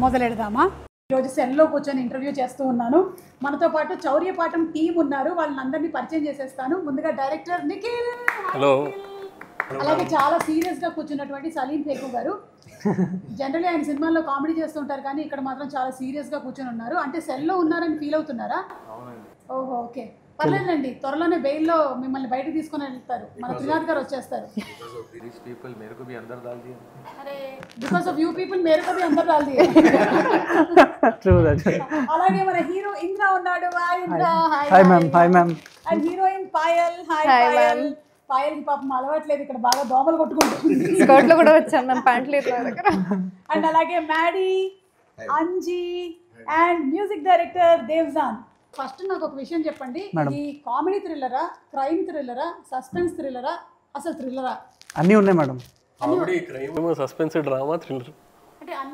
మొదలెడదామా? ఈరోజు సెల్లో కూర్చొని ఇంటర్వ్యూ చేస్తూ ఉన్నాను. మనతో పాటు చౌర్యపాఠం టీం ఉన్నారు. వాళ్ళందరినీ పరిచయం చేసేస్తాను. ముందుగా డైరెక్టర్ నిఖిల్, హలో. అలాగే చాలా సీరియస్గా కూర్చున్నటువంటి సలీం ఫేకు గారు. జనరల్లీ ఆయన సినిమాల్లో కామెడీ చేస్తుంటారు, కానీ ఇక్కడ మాత్రం చాలా సీరియస్గా కూర్చొని ఉన్నారు. అంటే సెల్లో ఉన్నారని ఫీల్ అవుతున్నారా? ఓహో, ఓకే, పర్లేదండి. త్వరలోనే బెయిల్లో మిమ్మల్ని బయటకు తీసుకొని వెళ్తారు. మన త్రినాథ్ గారు వచ్చేస్తారు. అరే, బికాస్ ఆఫ్ యూ పీపుల్ మేరే కో భీ అందర్ డాల్ దియే. అలాగే మన హీరో ఇంద్ర ఉన్నాడు. Hi Indra. Hi ma'am. Hi ma'am. And heroine Payal. Hi Payal. పాయల్కి పాపం అలవాట్లేదు, ఇక్కడ బాగా దోమలు కొట్టుకుంటుంది. స్కర్ట్లో కూడా వచ్చాను మేము, ప్యాంట్ లేదు నా దగ్గర. అండ్ అలాగే Maddy, Anji and music director Devjan. First నాకు ఒక విషయం చెప్పండి, ఇది కామెడీ థ్రిల్లరా, క్రైమ్ థ్రిల్లరా, సస్పెన్స్ థ్రిల్లరా, అసలు థ్రిల్లరా? అన్నీ ఉన్నాయి madam. Comedy, crime, suspense, drama, thriller. అంటే